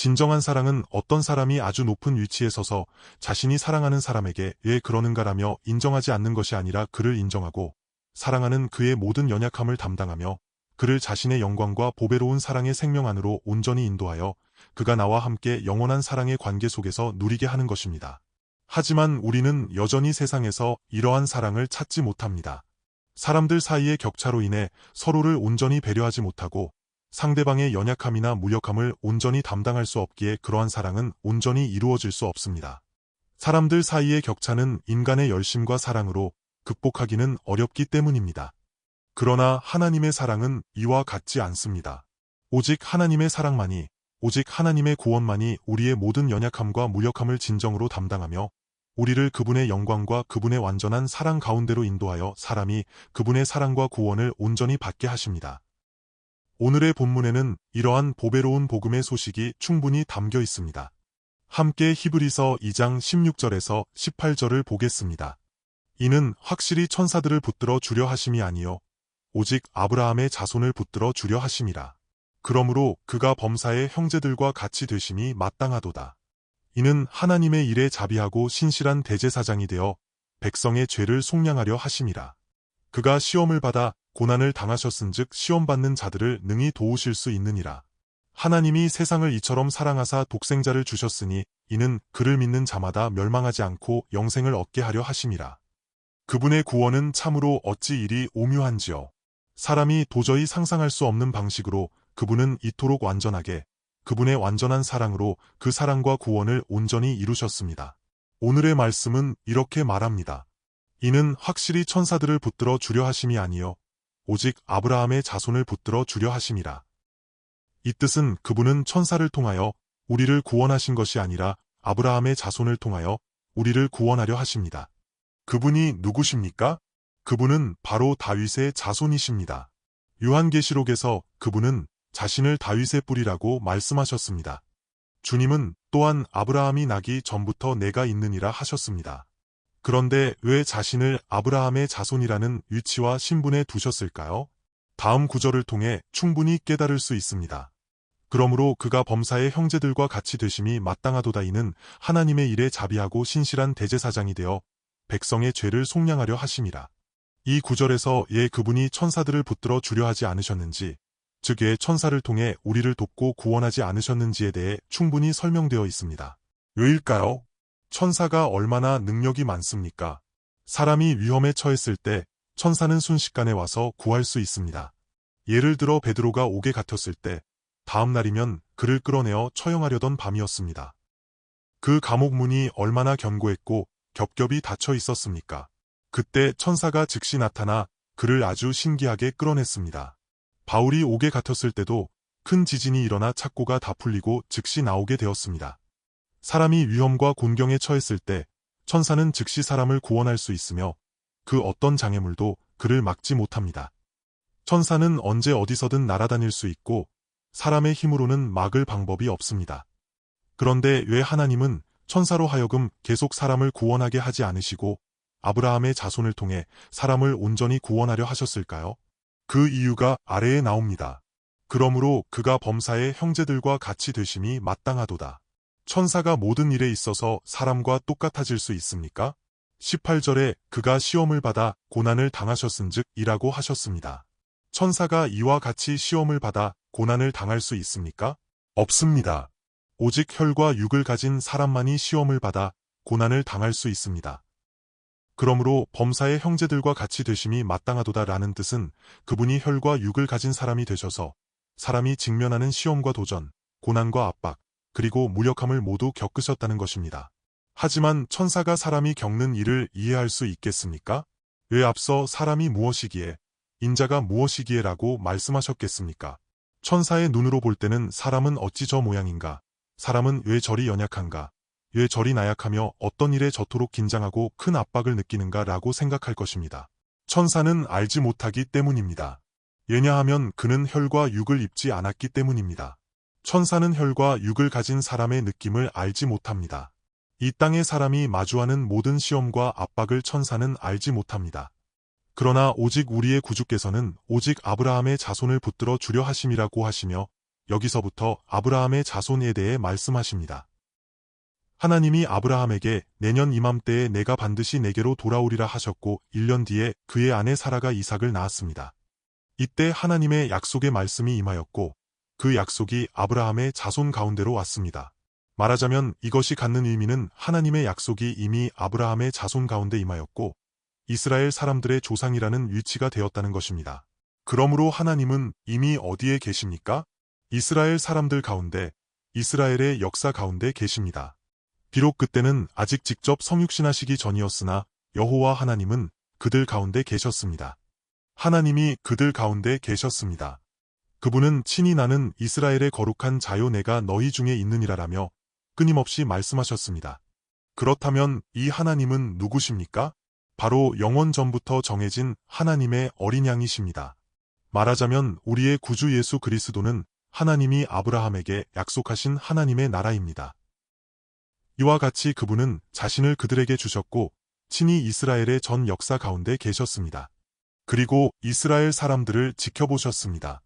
진정한 사랑은 어떤 사람이 아주 높은 위치에 서서 자신이 사랑하는 사람에게 왜 그러는가라며 인정하지 않는 것이 아니라 그를 인정하고 사랑하는 그의 모든 연약함을 담당하며 그를 자신의 영광과 보배로운 사랑의 생명 안으로 온전히 인도하여 그가 나와 함께 영원한 사랑의 관계 속에서 누리게 하는 것입니다. 하지만 우리는 여전히 세상에서 이러한 사랑을 찾지 못합니다. 사람들 사이의 격차로 인해 서로를 온전히 배려하지 못하고 상대방의 연약함이나 무력함을 온전히 담당할 수 없기에 그러한 사랑은 온전히 이루어질 수 없습니다. 사람들 사이의 격차는 인간의 열심과 사랑으로 극복하기는 어렵기 때문입니다. 그러나 하나님의 사랑은 이와 같지 않습니다. 오직 하나님의 사랑만이, 오직 하나님의 구원만이 우리의 모든 연약함과 무력함을 진정으로 담당하며 우리를 그분의 영광과 그분의 완전한 사랑 가운데로 인도하여 사람이 그분의 사랑과 구원을 온전히 받게 하십니다. 오늘의 본문에는 이러한 보배로운 복음의 소식이 충분히 담겨 있습니다. 함께 히브리서 2장 16절에서 18절을 보겠습니다. 이는 확실히 천사들을 붙들어 주려 하심이 아니요 오직 아브라함의 자손을 붙들어 주려 하심이라. 그러므로 그가 범사의 형제들과 같이 되심이 마땅하도다. 이는 하나님의 일에 자비하고 신실한 대제사장이 되어 백성의 죄를 속량하려 하심이라. 그가 시험을 받아 고난을 당하셨은즉 시험받는 자들을 능히 도우실 수 있느니라. 하나님이 세상을 이처럼 사랑하사 독생자를 주셨으니 이는 그를 믿는 자마다 멸망하지 않고 영생을 얻게 하려 하심이라. 그분의 구원은 참으로 어찌 이리 오묘한지요. 사람이 도저히 상상할 수 없는 방식으로 그분은 이토록 완전하게 그분의 완전한 사랑으로 그 사랑과 구원을 온전히 이루셨습니다. 오늘의 말씀은 이렇게 말합니다. 이는 확실히 천사들을 붙들어 주려 하심이 아니요 오직 아브라함의 자손을 붙들어 주려 하심이라. 이 뜻은 그분은 천사를 통하여 우리를 구원하신 것이 아니라 아브라함의 자손을 통하여 우리를 구원하려 하십니다. 그분이 누구십니까? 그분은 바로 다윗의 자손이십니다. 요한계시록에서 그분은 자신을 다윗의 뿌리라고 말씀하셨습니다. 주님은 또한 아브라함이 나기 전부터 내가 있느니라 하셨습니다. 그런데 왜 자신을 아브라함의 자손이라는 위치와 신분에 두셨을까요? 다음 구절을 통해 충분히 깨달을 수 있습니다. 그러므로 그가 범사의 형제들과 같이 되심이 마땅하도다. 이는 하나님의 일에 자비하고 신실한 대제사장이 되어 백성의 죄를 속량하려 하심이라. 이 구절에서 그분이 천사들을 붙들어 주려 하지 않으셨는지, 즉 천사를 통해 우리를 돕고 구원하지 않으셨는지에 대해 충분히 설명되어 있습니다. 왜일까요? 천사가 얼마나 능력이 많습니까? 사람이 위험에 처했을 때 천사는 순식간에 와서 구할 수 있습니다. 예를 들어 베드로가 옥에 갇혔을 때 다음 날이면 그를 끌어내어 처형하려던 밤이었습니다. 그 감옥 문이 얼마나 견고했고 겹겹이 닫혀 있었습니까? 그때 천사가 즉시 나타나 그를 아주 신기하게 끌어냈습니다. 바울이 옥에 갇혔을 때도 큰 지진이 일어나 착고가 다 풀리고 즉시 나오게 되었습니다. 사람이 위험과 곤경에 처했을 때 천사는 즉시 사람을 구원할 수 있으며 그 어떤 장애물도 그를 막지 못합니다. 천사는 언제 어디서든 날아다닐 수 있고 사람의 힘으로는 막을 방법이 없습니다. 그런데 왜 하나님은 천사로 하여금 계속 사람을 구원하게 하지 않으시고 아브라함의 자손을 통해 사람을 온전히 구원하려 하셨을까요? 그 이유가 아래에 나옵니다. 그러므로 그가 범사의 형제들과 같이 되심이 마땅하도다. 천사가 모든 일에 있어서 사람과 똑같아질 수 있습니까? 18절에 그가 시험을 받아 고난을 당하셨은즉 이라고 하셨습니다. 천사가 이와 같이 시험을 받아 고난을 당할 수 있습니까? 없습니다. 오직 혈과 육을 가진 사람만이 시험을 받아 고난을 당할 수 있습니다. 그러므로 범사의 형제들과 같이 되심이 마땅하도다라는 뜻은 그분이 혈과 육을 가진 사람이 되셔서 사람이 직면하는 시험과 도전, 고난과 압박, 그리고 무력함을 모두 겪으셨다는 것입니다. 하지만 천사가 사람이 겪는 일을 이해할 수 있겠습니까? 왜 앞서 사람이 무엇이기에, 인자가 무엇이기에라고 말씀하셨겠습니까? 천사의 눈으로 볼 때는 사람은 어찌 저 모양인가? 사람은 왜 저리 연약한가? 왜 저리 나약하며 어떤 일에 저토록 긴장하고 큰 압박을 느끼는가 라고 생각할 것입니다. 천사는 알지 못하기 때문입니다. 왜냐하면 그는 혈과 육을 입지 않았기 때문입니다. 천사는 혈과 육을 가진 사람의 느낌을 알지 못합니다. 이 땅의 사람이 마주하는 모든 시험과 압박을 천사는 알지 못합니다. 그러나 오직 우리의 구주께서는 오직 아브라함의 자손을 붙들어 주려 하심이라고 하시며 여기서부터 아브라함의 자손에 대해 말씀하십니다. 하나님이 아브라함에게 내년 이맘때에 내가 반드시 내게로 돌아오리라 하셨고 1년 뒤에 그의 아내 사라가 이삭을 낳았습니다. 이때 하나님의 약속의 말씀이 임하였고 그 약속이 아브라함의 자손 가운데로 왔습니다. 말하자면 이것이 갖는 의미는 하나님의 약속이 이미 아브라함의 자손 가운데 임하였고 이스라엘 사람들의 조상이라는 위치가 되었다는 것입니다. 그러므로 하나님은 이미 어디에 계십니까? 이스라엘 사람들 가운데, 이스라엘의 역사 가운데 계십니다. 비록 그때는 아직 직접 성육신하시기 전이었으나 여호와 하나님은 그들 가운데 계셨습니다. 하나님이 그들 가운데 계셨습니다. 그분은 친히 나는 이스라엘의 거룩한 자요 내가 너희 중에 있느니라라며 끊임없이 말씀하셨습니다. 그렇다면 이 하나님은 누구십니까? 바로 영원 전부터 정해진 하나님의 어린 양이십니다. 말하자면 우리의 구주 예수 그리스도는 하나님이 아브라함에게 약속하신 하나님의 나라입니다. 이와 같이 그분은 자신을 그들에게 주셨고 친히 이스라엘의 전 역사 가운데 계셨습니다. 그리고 이스라엘 사람들을 지켜보셨습니다.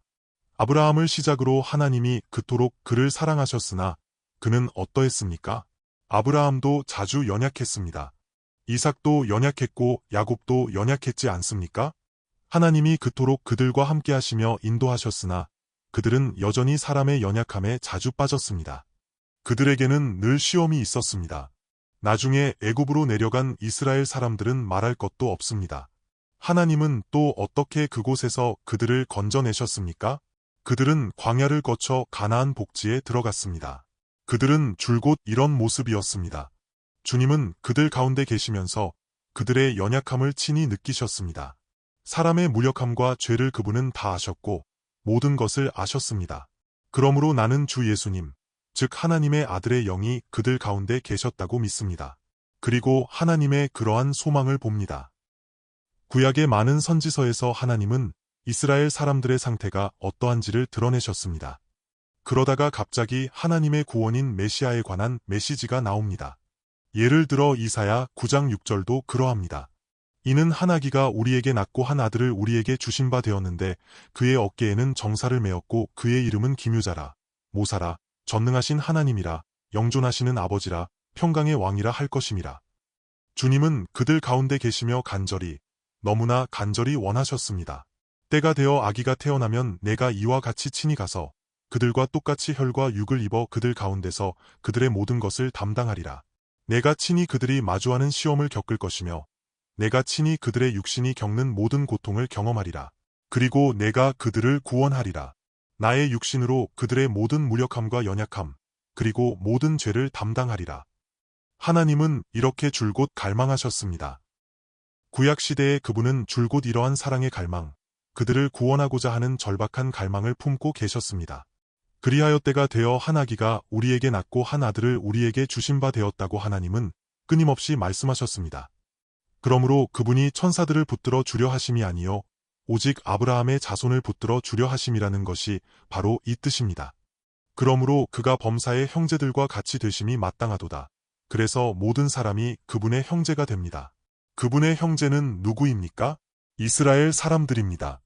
아브라함을 시작으로 하나님이 그토록 그를 사랑하셨으나 그는 어떠했습니까? 아브라함도 자주 연약했습니다. 이삭도 연약했고 야곱도 연약했지 않습니까? 하나님이 그토록 그들과 함께 하시며 인도하셨으나 그들은 여전히 사람의 연약함에 자주 빠졌습니다. 그들에게는 늘 시험이 있었습니다. 나중에 애굽으로 내려간 이스라엘 사람들은 말할 것도 없습니다. 하나님은 또 어떻게 그곳에서 그들을 건져내셨습니까? 그들은 광야를 거쳐 가나안 복지에 들어갔습니다. 그들은 줄곧 이런 모습이었습니다. 주님은 그들 가운데 계시면서 그들의 연약함을 친히 느끼셨습니다. 사람의 무력함과 죄를 그분은 다 아셨고 모든 것을 아셨습니다. 그러므로 나는 주 예수님, 즉 하나님의 아들의 영이 그들 가운데 계셨다고 믿습니다. 그리고 하나님의 그러한 소망을 봅니다. 구약의 많은 선지서에서 하나님은 이스라엘 사람들의 상태가 어떠한지를 드러내셨습니다. 그러다가 갑자기 하나님의 구원인 메시아에 관한 메시지가 나옵니다. 예를 들어 이사야 9장 6절도 그러합니다. 이는 한 아기가 우리에게 낳고 한 아들을 우리에게 주신 바 되었는데 그의 어깨에는 정사를 메었고 그의 이름은 기묘자라, 모사라, 전능하신 하나님이라, 영존하시는 아버지라, 평강의 왕이라 할 것임이라. 주님은 그들 가운데 계시며 간절히, 너무나 간절히 원하셨습니다. 때가 되어 아기가 태어나면 내가 이와 같이 친히 가서 그들과 똑같이 혈과 육을 입어 그들 가운데서 그들의 모든 것을 담당하리라. 내가 친히 그들이 마주하는 시험을 겪을 것이며 내가 친히 그들의 육신이 겪는 모든 고통을 경험하리라. 그리고 내가 그들을 구원하리라. 나의 육신으로 그들의 모든 무력함과 연약함, 그리고 모든 죄를 담당하리라. 하나님은 이렇게 줄곧 갈망하셨습니다. 구약시대에 그분은 줄곧 이러한 사랑의 갈망, 그들을 구원하고자 하는 절박한 갈망을 품고 계셨습니다. 그리하여 때가 되어 한 아기가 우리에게 낳고 한 아들을 우리에게 주신 바 되었다고 하나님은 끊임없이 말씀하셨습니다. 그러므로 그분이 천사들을 붙들어 주려 하심이 아니요 오직 아브라함의 자손을 붙들어 주려 하심이라는 것이 바로 이 뜻입니다. 그러므로 그가 범사의 형제들과 같이 되심이 마땅하도다. 그래서 모든 사람이 그분의 형제가 됩니다. 그분의 형제는 누구입니까? 이스라엘 사람들입니다.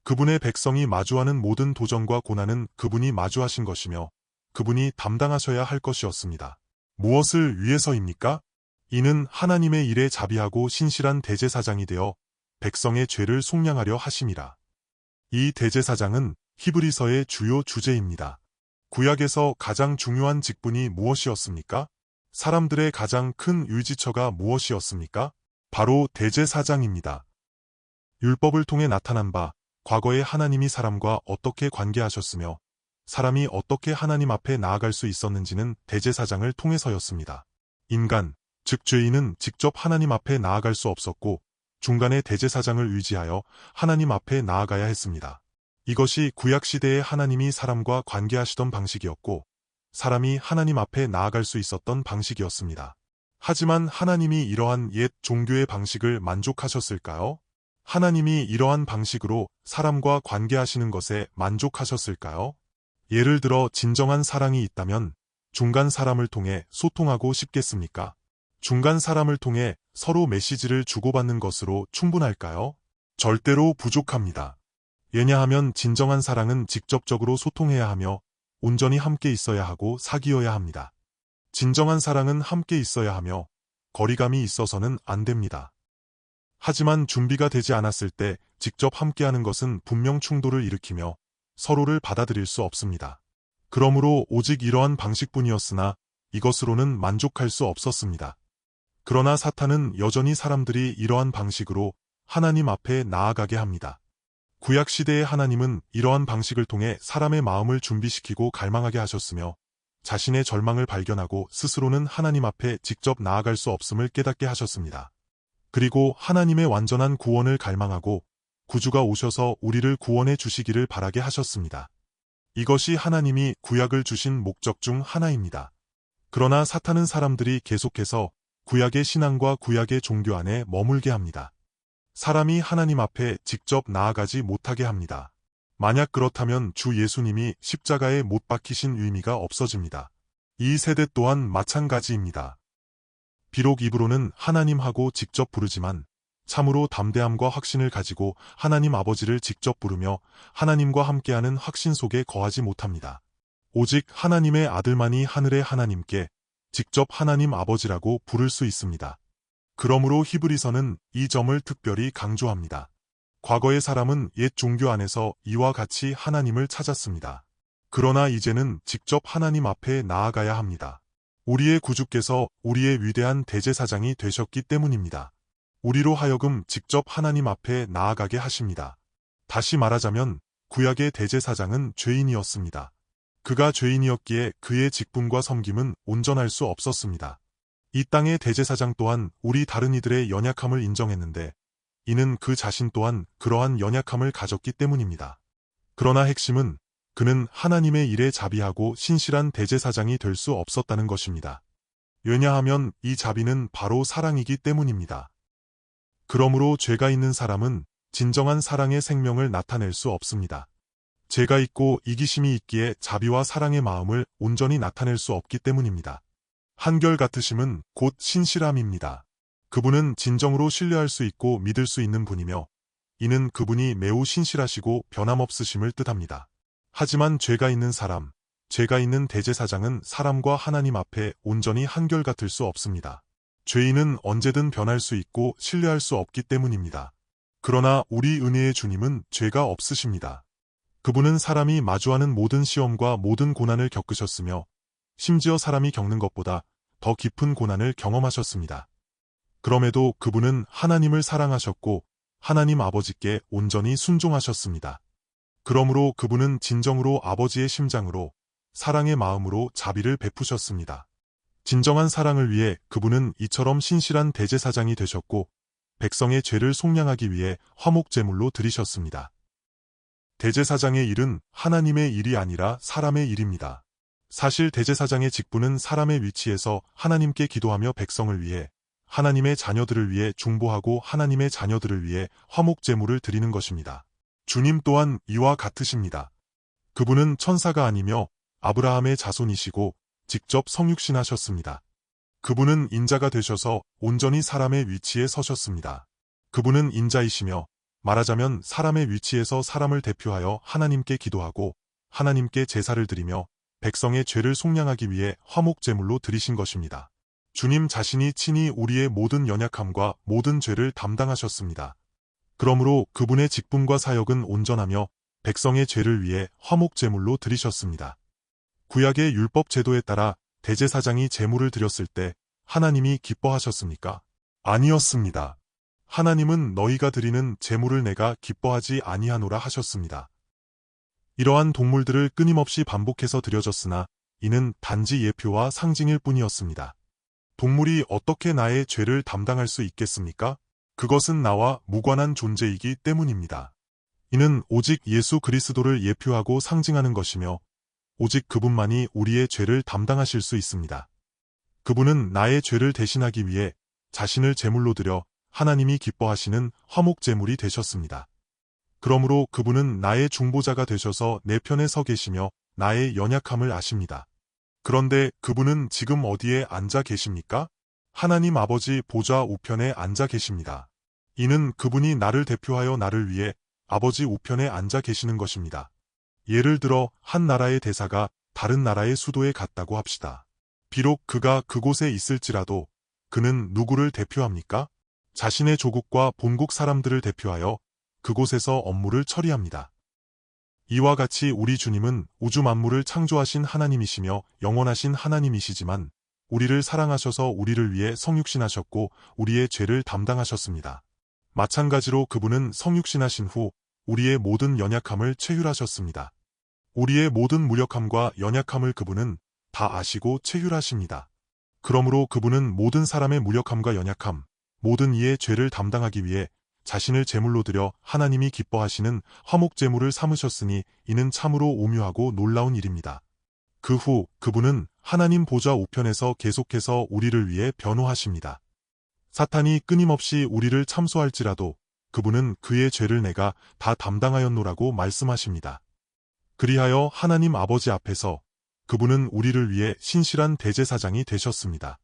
그분의 백성이 마주하는 모든 도전과 고난은 그분이 마주하신 것이며 그분이 담당하셔야 할 것이었습니다. 무엇을 위해서입니까? 이는 하나님의 일에 자비하고 신실한 대제사장이 되어 백성의 죄를 속량하려 하심이라. 이 대제사장은 히브리서의 주요 주제입니다. 구약에서 가장 중요한 직분이 무엇이었습니까? 사람들의 가장 큰 의지처가 무엇이었습니까? 바로 대제사장입니다. 율법을 통해 나타난 바, 과거에 하나님이 사람과 어떻게 관계하셨으며 사람이 어떻게 하나님 앞에 나아갈 수 있었는지는 대제사장을 통해서였습니다. 인간, 즉 죄인은 직접 하나님 앞에 나아갈 수 없었고 중간에 대제사장을 의지하여 하나님 앞에 나아가야 했습니다. 이것이 구약시대에 하나님이 사람과 관계하시던 방식이었고 사람이 하나님 앞에 나아갈 수 있었던 방식이었습니다. 하지만 하나님이 이러한 옛 종교의 방식을 만족하셨을까요? 하나님이 이러한 방식으로 사람과 관계하시는 것에 만족하셨을까요? 예를 들어 진정한 사랑이 있다면 중간 사람을 통해 소통하고 싶겠습니까? 중간 사람을 통해 서로 메시지를 주고받는 것으로 충분할까요? 절대로 부족합니다. 왜냐하면 진정한 사랑은 직접적으로 소통해야 하며 온전히 함께 있어야 하고 사귀어야 합니다. 진정한 사랑은 함께 있어야 하며 거리감이 있어서는 안 됩니다. 하지만 준비가 되지 않았을 때 직접 함께하는 것은 분명 충돌을 일으키며 서로를 받아들일 수 없습니다. 그러므로 오직 이러한 방식뿐이었으나 이것으로는 만족할 수 없었습니다. 그러나 사탄은 여전히 사람들이 이러한 방식으로 하나님 앞에 나아가게 합니다. 구약시대의 하나님은 이러한 방식을 통해 사람의 마음을 준비시키고 갈망하게 하셨으며 자신의 절망을 발견하고 스스로는 하나님 앞에 직접 나아갈 수 없음을 깨닫게 하셨습니다. 그리고 하나님의 완전한 구원을 갈망하고 구주가 오셔서 우리를 구원해 주시기를 바라게 하셨습니다. 이것이 하나님이 구약을 주신 목적 중 하나입니다. 그러나 사탄은 사람들이 계속해서 구약의 신앙과 구약의 종교 안에 머물게 합니다. 사람이 하나님 앞에 직접 나아가지 못하게 합니다. 만약 그렇다면 주 예수님이 십자가에 못 박히신 의미가 없어집니다. 이 세대 또한 마찬가지입니다. 비록 입으로는 하나님하고 직접 부르지만 참으로 담대함과 확신을 가지고 하나님 아버지를 직접 부르며 하나님과 함께하는 확신 속에 거하지 못합니다. 오직 하나님의 아들만이 하늘의 하나님께 직접 하나님 아버지라고 부를 수 있습니다. 그러므로 히브리서는 이 점을 특별히 강조합니다. 과거의 사람은 옛 종교 안에서 이와 같이 하나님을 찾았습니다. 그러나 이제는 직접 하나님 앞에 나아가야 합니다. 우리의 구주께서 우리의 위대한 대제사장이 되셨기 때문입니다. 우리로 하여금 직접 하나님 앞에 나아가게 하십니다. 다시 말하자면 구약의 대제사장은 죄인이었습니다. 그가 죄인이었기에 그의 직분과 섬김은 온전할 수 없었습니다. 이 땅의 대제사장 또한 우리 다른 이들의 연약함을 인정했는데 이는 그 자신 또한 그러한 연약함을 가졌기 때문입니다. 그러나 핵심은 그는 하나님의 일에 자비하고 신실한 대제사장이 될 수 없었다는 것입니다. 왜냐하면 이 자비는 바로 사랑이기 때문입니다. 그러므로 죄가 있는 사람은 진정한 사랑의 생명을 나타낼 수 없습니다. 죄가 있고 이기심이 있기에 자비와 사랑의 마음을 온전히 나타낼 수 없기 때문입니다. 한결같으심은 곧 신실함입니다. 그분은 진정으로 신뢰할 수 있고 믿을 수 있는 분이며 이는 그분이 매우 신실하시고 변함없으심을 뜻합니다. 하지만 죄가 있는 사람, 죄가 있는 대제사장은 사람과 하나님 앞에 온전히 한결같을 수 없습니다. 죄인은 언제든 변할 수 있고 신뢰할 수 없기 때문입니다. 그러나 우리 은혜의 주님은 죄가 없으십니다. 그분은 사람이 마주하는 모든 시험과 모든 고난을 겪으셨으며 심지어 사람이 겪는 것보다 더 깊은 고난을 경험하셨습니다. 그럼에도 그분은 하나님을 사랑하셨고 하나님 아버지께 온전히 순종하셨습니다. 그러므로 그분은 진정으로 아버지의 심장으로 사랑의 마음으로 자비를 베푸셨습니다. 진정한 사랑을 위해 그분은 이처럼 신실한 대제사장이 되셨고 백성의 죄를 속량하기 위해 화목제물로 드리셨습니다. 대제사장의 일은 하나님의 일이 아니라 사람의 일입니다. 사실 대제사장의 직분은 사람의 위치에서 하나님께 기도하며 백성을 위해 하나님의 자녀들을 위해 중보하고 하나님의 자녀들을 위해 화목제물을 드리는 것입니다. 주님 또한 이와 같으십니다. 그분은 천사가 아니며 아브라함의 자손이시고 직접 성육신하셨습니다. 그분은 인자가 되셔서 온전히 사람의 위치에 서셨습니다. 그분은 인자이시며 말하자면 사람의 위치에서 사람을 대표하여 하나님께 기도하고 하나님께 제사를 드리며 백성의 죄를 속량하기 위해 화목제물로 드리신 것입니다. 주님 자신이 친히 우리의 모든 연약함과 모든 죄를 담당하셨습니다. 그러므로 그분의 직분과 사역은 온전하며 백성의 죄를 위해 화목제물로 드리셨습니다. 구약의 율법 제도에 따라 대제사장이 제물을 드렸을 때 하나님이 기뻐하셨습니까? 아니었습니다. 하나님은 너희가 드리는 제물을 내가 기뻐하지 아니하노라 하셨습니다. 이러한 동물들을 끊임없이 반복해서 드려졌으나 이는 단지 예표와 상징일 뿐이었습니다. 동물이 어떻게 나의 죄를 담당할 수 있겠습니까? 그것은 나와 무관한 존재이기 때문입니다. 이는 오직 예수 그리스도를 예표하고 상징하는 것이며 오직 그분만이 우리의 죄를 담당하실 수 있습니다. 그분은 나의 죄를 대신하기 위해 자신을 제물로 드려 하나님이 기뻐하시는 화목제물이 되셨습니다. 그러므로 그분은 나의 중보자가 되셔서 내 편에 서 계시며 나의 연약함을 아십니다. 그런데 그분은 지금 어디에 앉아 계십니까? 하나님 아버지 보좌 우편에 앉아 계십니다. 이는 그분이 나를 대표하여 나를 위해 아버지 우편에 앉아 계시는 것입니다. 예를 들어 한 나라의 대사가 다른 나라의 수도에 갔다고 합시다. 비록 그가 그곳에 있을지라도 그는 누구를 대표합니까? 자신의 조국과 본국 사람들을 대표하여 그곳에서 업무를 처리합니다. 이와 같이 우리 주님은 우주 만물을 창조하신 하나님이시며 영원하신 하나님이시지만 우리를 사랑하셔서 우리를 위해 성육신하셨고 우리의 죄를 담당하셨습니다. 마찬가지로 그분은 성육신하신 후 우리의 모든 연약함을 체휼하셨습니다. 우리의 모든 무력함과 연약함을 그분은 다 아시고 체휼하십니다. 그러므로 그분은 모든 사람의 무력함과 연약함, 모든 이의 죄를 담당하기 위해 자신을 제물로 드려 하나님이 기뻐하시는 화목제물을 삼으셨으니 이는 참으로 오묘하고 놀라운 일입니다. 그 후 그분은 하나님 보좌 우편에서 계속해서 우리를 위해 변호하십니다. 사탄이 끊임없이 우리를 참소할지라도 그분은 그의 죄를 내가 다 담당하였노라고 말씀하십니다. 그리하여 하나님 아버지 앞에서 그분은 우리를 위해 신실한 대제사장이 되셨습니다.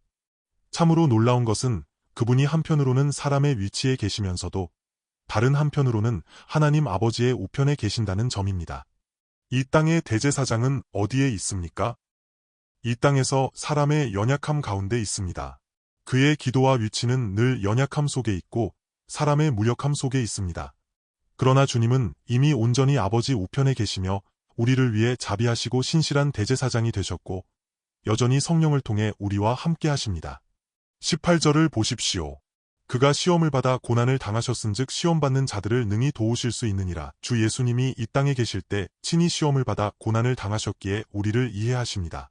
참으로 놀라운 것은 그분이 한편으로는 사람의 위치에 계시면서도 다른 한편으로는 하나님 아버지의 우편에 계신다는 점입니다. 이 땅의 대제사장은 어디에 있습니까? 이 땅에서 사람의 연약함 가운데 있습니다. 그의 기도와 위치는 늘 연약함 속에 있고 사람의 무력함 속에 있습니다. 그러나 주님은 이미 온전히 아버지 우편에 계시며 우리를 위해 자비하시고 신실한 대제사장이 되셨고 여전히 성령을 통해 우리와 함께 하십니다. 18절을 보십시오. 그가 시험을 받아 고난을 당하셨은즉 시험받는 자들을 능히 도우실 수 있느니라. 주 예수님이 이 땅에 계실 때 친히 시험을 받아 고난을 당하셨기에 우리를 이해하십니다.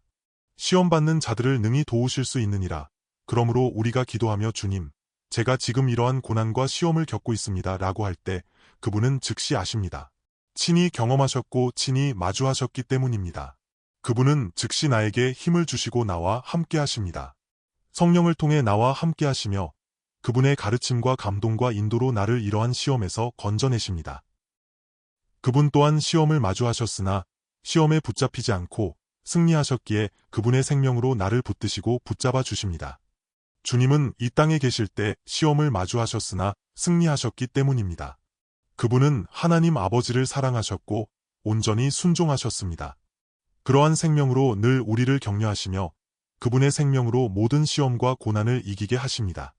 시험받는 자들을 능히 도우실 수 있느니라. 그러므로 우리가 기도하며 주님, 제가 지금 이러한 고난과 시험을 겪고 있습니다 라고 할 때 그분은 즉시 아십니다. 친히 경험하셨고 친히 마주하셨기 때문입니다. 그분은 즉시 나에게 힘을 주시고 나와 함께 하십니다. 성령을 통해 나와 함께 하시며 그분의 가르침과 감동과 인도로 나를 이러한 시험에서 건져내십니다. 그분 또한 시험을 마주하셨으나 시험에 붙잡히지 않고 승리하셨기에 그분의 생명으로 나를 붙드시고 붙잡아 주십니다. 주님은 이 땅에 계실 때 시험을 마주하셨으나 승리하셨기 때문입니다. 그분은 하나님 아버지를 사랑하셨고 온전히 순종하셨습니다. 그러한 생명으로 늘 우리를 격려하시며 그분의 생명으로 모든 시험과 고난을 이기게 하십니다.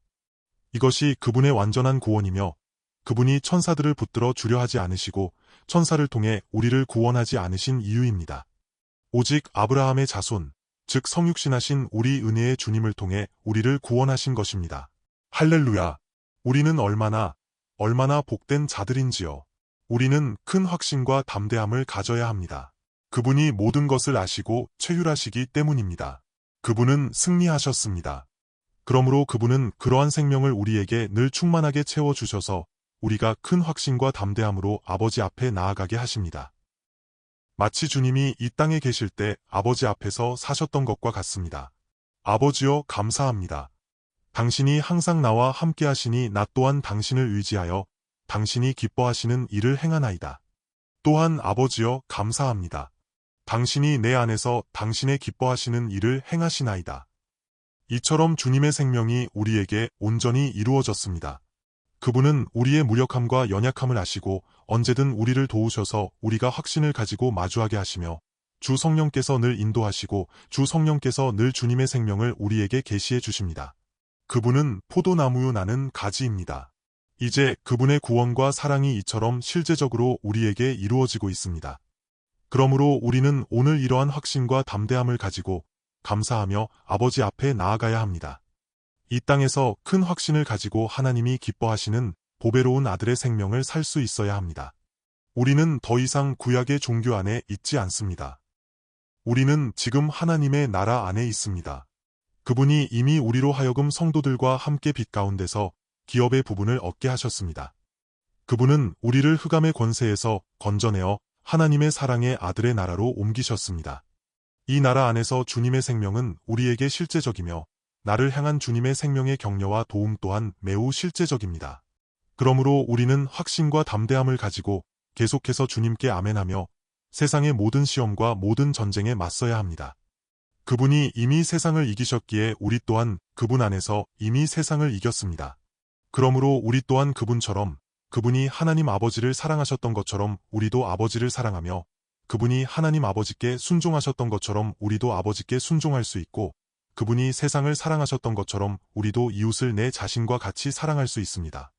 이것이 그분의 완전한 구원이며 그분이 천사들을 붙들어 주려 하지 않으시고 천사를 통해 우리를 구원하지 않으신 이유입니다. 오직 아브라함의 자손, 즉 성육신하신 우리 은혜의 주님을 통해 우리를 구원하신 것입니다. 할렐루야! 우리는 얼마나 복된 자들인지요. 우리는 큰 확신과 담대함을 가져야 합니다. 그분이 모든 것을 아시고 체휼하시기 때문입니다. 그분은 승리하셨습니다. 그러므로 그분은 그러한 생명을 우리에게 늘 충만하게 채워주셔서 우리가 큰 확신과 담대함으로 아버지 앞에 나아가게 하십니다. 마치 주님이 이 땅에 계실 때 아버지 앞에서 사셨던 것과 같습니다. 아버지여 감사합니다. 당신이 항상 나와 함께 하시니 나 또한 당신을 의지하여 당신이 기뻐하시는 일을 행하나이다. 또한 아버지여 감사합니다. 당신이 내 안에서 당신의 기뻐하시는 일을 행하시나이다. 이처럼 주님의 생명이 우리에게 온전히 이루어졌습니다. 그분은 우리의 무력함과 연약함을 아시고 언제든 우리를 도우셔서 우리가 확신을 가지고 마주하게 하시며 주 성령께서 늘 인도하시고 주 성령께서 늘 주님의 생명을 우리에게 계시해 주십니다. 그분은 포도나무요 나는 가지입니다. 이제 그분의 구원과 사랑이 이처럼 실제적으로 우리에게 이루어지고 있습니다. 그러므로 우리는 오늘 이러한 확신과 담대함을 가지고 감사하며 아버지 앞에 나아가야 합니다. 이 땅에서 큰 확신을 가지고 하나님이 기뻐하시는 보배로운 아들의 생명을 살 수 있어야 합니다. 우리는 더 이상 구약의 종교 안에 있지 않습니다. 우리는 지금 하나님의 나라 안에 있습니다. 그분이 이미 우리로 하여금 성도들과 함께 빛 가운데서 기업의 부분을 얻게 하셨습니다. 그분은 우리를 흑암의 권세에서 건져내어 하나님의 사랑의 아들의 나라로 옮기셨습니다. 이 나라 안에서 주님의 생명은 우리에게 실제적이며 나를 향한 주님의 생명의 격려와 도움 또한 매우 실제적입니다. 그러므로 우리는 확신과 담대함을 가지고 계속해서 주님께 아멘하며 세상의 모든 시험과 모든 전쟁에 맞서야 합니다. 그분이 이미 세상을 이기셨기에 우리 또한 그분 안에서 이미 세상을 이겼습니다. 그러므로 우리 또한 그분처럼 그분이 하나님 아버지를 사랑하셨던 것처럼 우리도 아버지를 사랑하며 그분이 하나님 아버지께 순종하셨던 것처럼 우리도 아버지께 순종할 수 있고, 그분이 세상을 사랑하셨던 것처럼 우리도 이웃을 내 자신과 같이 사랑할 수 있습니다.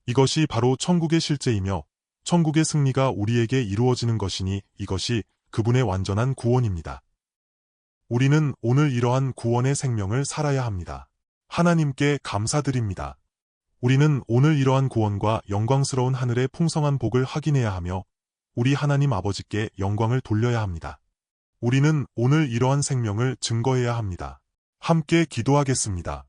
이것이 바로 천국의 실제이며 천국의 승리가 우리에게 이루어지는 것이니 이것이 그분의 완전한 구원입니다. 우리는 오늘 이러한 구원의 생명을 살아야 합니다. 하나님께 감사드립니다. 우리는 오늘 이러한 구원과 영광스러운 하늘의 풍성한 복을 확인해야 하며 우리 하나님 아버지께 영광을 돌려야 합니다. 우리는 오늘 이러한 생명을 증거해야 합니다. 함께 기도하겠습니다.